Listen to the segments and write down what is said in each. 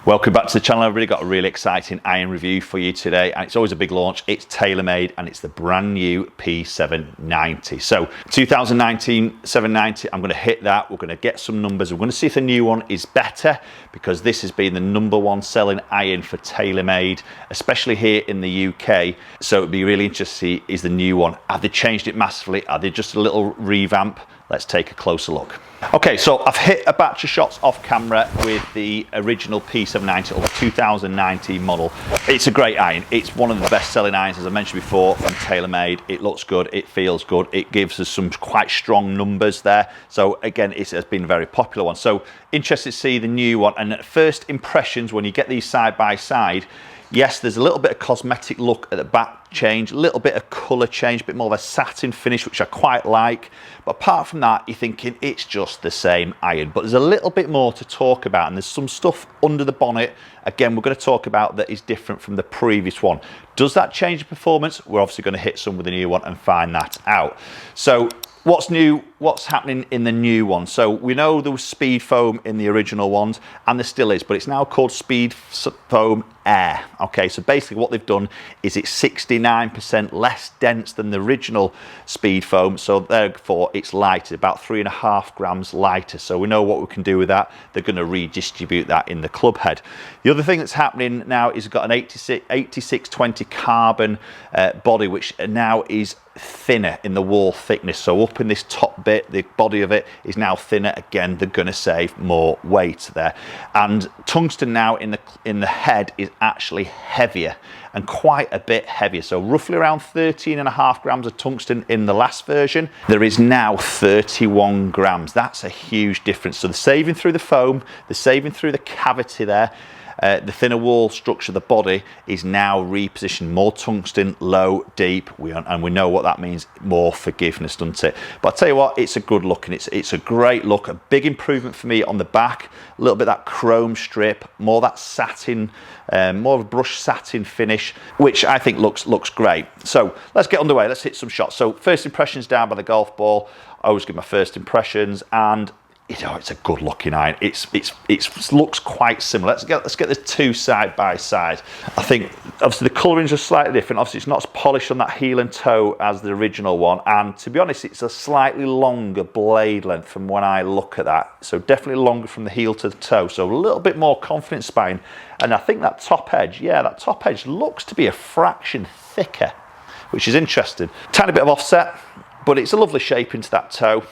Welcome back to the channel. I've really got a really exciting iron review for you today, and it's always a big launch. It's TaylorMade and it's the brand new P790. So 2019 790, I'm going to hit that. We're going to get some numbers. We're going to see if the new one is better, because this has been the #1 selling iron for TaylorMade, especially here in the UK. So it'd be really interesting to see, is the new one, have they changed it massively? Are they just a little revamp? Let's take a closer look. Okay, so I've hit a batch of shots off camera with the original P790 or the 2019 model. It's a great iron. It's one of the best selling irons, as I mentioned before, from TaylorMade. It looks good, it feels good, it gives us some quite strong numbers there. So again, it has been a very popular one. So interested to see the new one, and at first impressions when you get these side by side, yes, there's a little bit of cosmetic look at the back change, a little bit of colour change, a bit more of a satin finish, which I quite like. But apart from that, you're thinking it's just the same iron. But there's a little bit more to talk about, and there's some stuff under the bonnet, again, we're going to talk about, that is different from the previous one. Does that change the performance? We're obviously going to hit some with the new one and find that out. So what's new, what's happening in the new one? So we know there was speed foam in the original ones, and there still is, but it's now called speed foam air. Okay, so basically what they've done is it's 69% less dense than the original speed foam, so therefore it's lighter, about 3.5 grams lighter. So we know what we can do with that. They're going to redistribute that in the club head. The other thing that's happening now is got an 8620 carbon body, which now is thinner in the wall thickness. So up in this top bit, the body of it is now thinner. Again, they're going to save more weight there. And tungsten now in the head is actually heavier, and quite a bit heavier. So roughly around 13.5 grams of tungsten in the last version. There is now 31 grams. That's a huge difference. So they're saving through the foam, they're saving through the cavity there. The thinner wall structure of the body is now repositioned, more tungsten, low, deep, and we know what that means, more forgiveness, doesn't it? But I'll tell you what, it's a good look, and it's a great look. A big improvement for me on the back, a little bit of that chrome strip, more that satin, more of a brushed satin finish, which I think looks great. So let's get underway, let's hit some shots. So first impressions down by the golf ball. I always give my first impressions, and you know, it's a good looking iron. It looks quite similar. Let's get the two side by side. I think obviously the colourings are slightly different. Obviously it's not as polished on that heel and toe as the original one, and to be honest, it's a slightly longer blade length from when I look at that. So definitely longer from the heel to the toe. So a little bit more confident spine. And I think that top edge, yeah, that top edge looks to be a fraction thicker, which is interesting. Tiny bit of offset, but it's a lovely shape into that toe.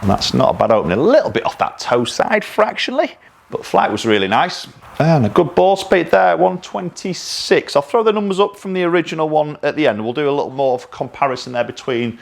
And that's not a bad opening. A little bit off that toe side fractionally, but flight was really nice. And a good ball speed there, 126. I'll throw the numbers up from the original one at the end. We'll do a little more of a comparison there between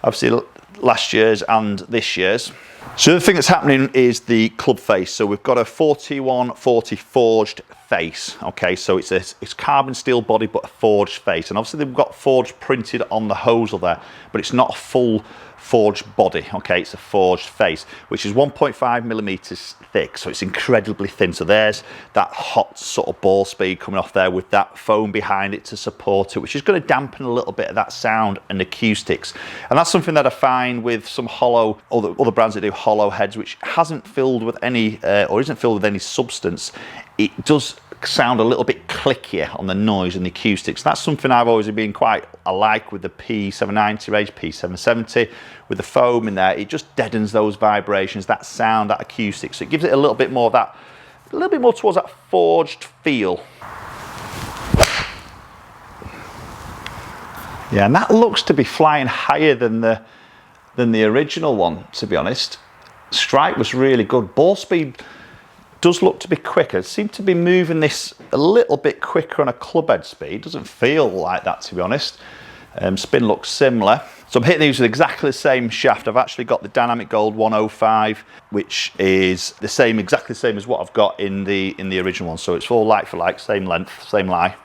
obviously last year's and this year's. So the thing that's happening is the club face. So we've got a 4140 forged face. Okay, so it's carbon steel body but a forged face, and obviously they've got forged printed on the hosel there, but it's not a full forged body. Okay, it's a forged face, which is 1.5 millimeters thick, so it's incredibly thin. So there's that hot sort of ball speed coming off there with that foam behind it to support it, which is going to dampen a little bit of that sound and acoustics. And that's something that I find with some hollow, other brands that do hollow heads, which hasn't filled with any or isn't filled with any substance. It does sound a little bit clickier on the noise and the acoustics. That's something I've always been quite like with the P790 range, P770, with the foam in there. It just deadens those vibrations, that sound, that acoustic. So it gives it a little bit more of that, a little bit more towards that forged feel. Yeah, and that looks to be flying higher than the original one, to be honest. Strike was really good. Ball speed does look to be quicker. It seemed to be moving this a little bit quicker on a club head speed. Doesn't feel like that, to be honest. Spin looks similar. So I'm hitting these with exactly the same shaft. I've actually got the Dynamic Gold 105, which is the same, exactly the same as what I've got in the original one. So it's all like for like, same length, same lie.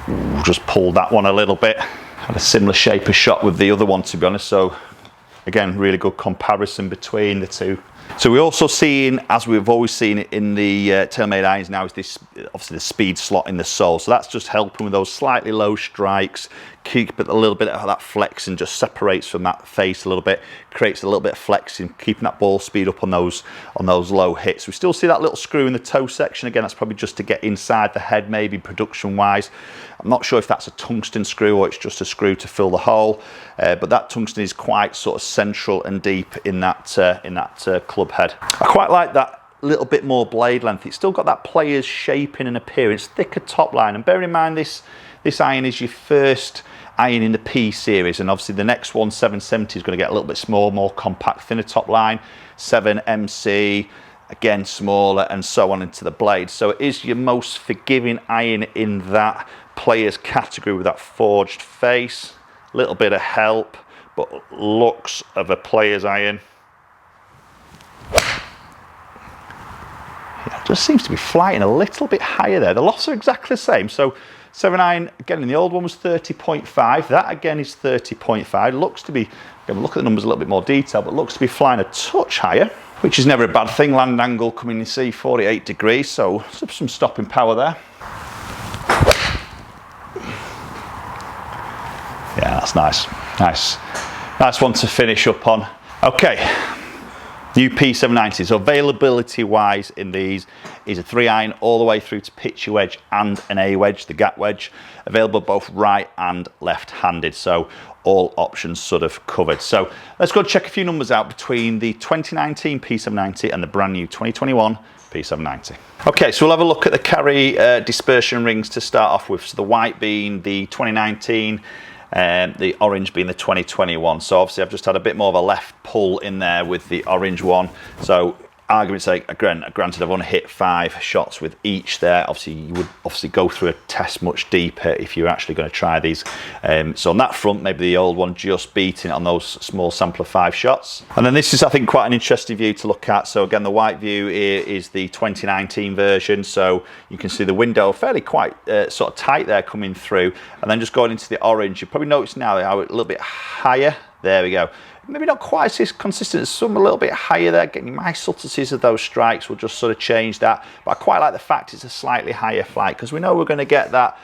Ooh, just pulled that one a little bit. Had a similar shape of shot with the other one, to be honest. So again, really good comparison between the two. So we're also seeing, as we've always seen it in the TaylorMade irons now, is this obviously the speed slot in the sole. So that's just helping with those slightly low strikes, keep it a little bit of that flex and just separates from that face a little bit, creates a little bit of flex in keeping that ball speed up on those low hits. We still see that little screw in the toe section. Again, that's probably just to get inside the head, maybe production wise. I'm not sure if that's a tungsten screw or it's just a screw to fill the hole, but that tungsten is quite sort of central and deep in that club head. I quite like that little bit more blade length. It's still got that player's shaping and appearance, thicker top line. And bear in mind, this iron is your first iron in the P series, and obviously the next one, 770, is going to get a little bit smaller, more compact, thinner top line. 7MC, again smaller, and so on into the blade. So it is your most forgiving iron in that player's category with that forged face. A little bit of help, but looks of a player's iron. It just seems to be flying a little bit higher there. The lofts are exactly the same. So 7 iron, again, in the old one was 30.5. That again is 30.5. Looks to be, again, look at the numbers a little bit more detail, but looks to be flying a touch higher, which is never a bad thing. Land angle coming, you see, 48 degrees, so some stopping power there. Yeah, that's nice. Nice one to finish up on. Okay. New P790. So availability wise in these is a 3 iron all the way through to pitcher wedge and an A wedge, the gap wedge, available both right and left handed. So all options sort of covered. So let's go check a few numbers out between the 2019 P790 and the brand new 2021 P790. Okay, so we'll have a look at the carry dispersion rings to start off with. So the white being the 2019, the orange being the 2021. So obviously I've just had a bit more of a left pull in there with the orange one. So argument's sake, granted I've only hit 5 shots with each there. Obviously you would go through a test much deeper if you're actually going to try these. So on that front, maybe the old one just beating it on those small sample of 5 shots. And then this is, I think, quite an interesting view to look at. So again, the white view here is the 2019 version. So you can see the window fairly quite sort of tight there coming through. And then just going into the orange, you probably notice now how it's a little bit higher. There we go. Maybe not quite as consistent, some a little bit higher there. Getting my subtleties of those strikes will just sort of change that. But I quite like the fact it's a slightly higher flight, because we know we're going to get that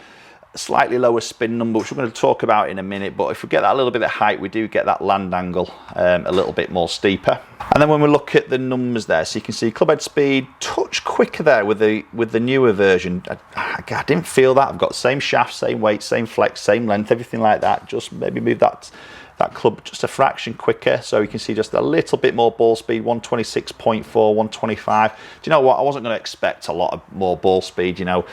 slightly lower spin number, which we're going to talk about in a minute. But if we get that a little bit of height, we do get that land angle a little bit more steeper. And then when we look at the numbers there, so you can see club head speed touch quicker there with the newer version. I didn't feel that. I've got the same shaft, same weight, same flex, same length, everything like that. Just maybe move that club just a fraction quicker, so you can see just a little bit more ball speed, 126.4, 125. Do you know what? I wasn't going to expect a lot of more ball speed. You know,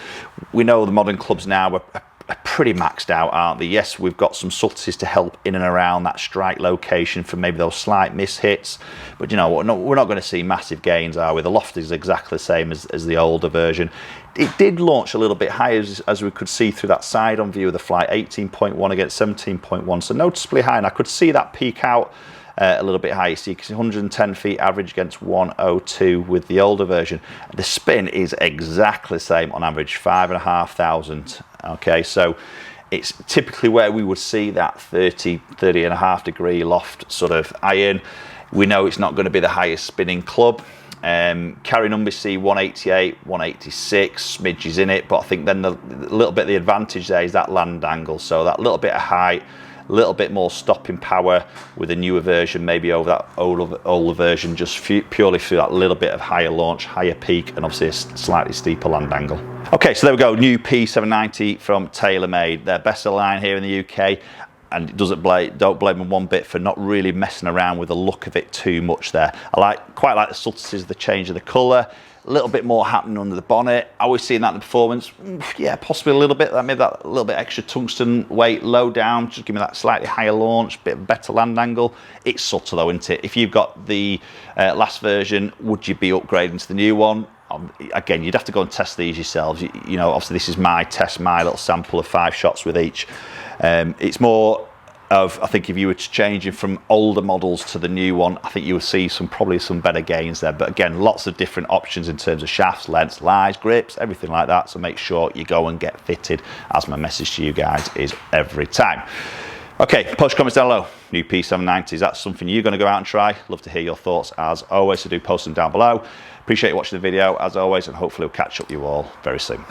we know the modern clubs now are pretty maxed out, aren't they? Yes, we've got some subtleties to help in and around that strike location for maybe those slight miss hits, but you know what? We're not going to see massive gains, are we? The loft is exactly the same as the older version. It did launch a little bit higher, as we could see through that side-on view of the flight, 18.1 against 17.1, so noticeably high, and I could see that peak out a little bit higher. So you can see 110 feet average against 102 with the older version. The spin is exactly the same on average, 5,500. Okay, so it's typically where we would see that 30.5 degree loft sort of iron. We know it's not going to be the highest spinning club. Carry numbers see 188, 186, smidges in it, but I think then the little bit of the advantage there is that land angle. So that little bit of height, a little bit more stopping power with a newer version, maybe over that older version, just purely through that little bit of higher launch, higher peak, and obviously a slightly steeper land angle. Okay, so there we go, new P790 from TaylorMade. Their best of the line here in the UK. And don't blame them one bit for not really messing around with the look of it too much there. I quite like the subtleties of the change of the colour. A little bit more happening under the bonnet. I always seen that in the performance. Yeah, possibly a little bit. Maybe that little bit extra tungsten weight low down. Just give me that slightly higher launch, bit better land angle. It's subtle though, isn't it? If you've got the last version, would you be upgrading to the new one? Again, you'd have to go and test these yourselves. You know, obviously this is my test, my little sample of 5 shots with each. It's more of, I think if you were changing from older models to the new one, I think you would see probably some better gains there. But again, lots of different options in terms of shafts, lengths, lies, grips, everything like that. So make sure you go and get fitted, as my message to you guys is every time. Okay, post comments down below. New P790, is that something you're going to go out and try? Love to hear your thoughts as always, so do post them down below. Appreciate you watching the video as always, and hopefully we'll catch up with you all very soon.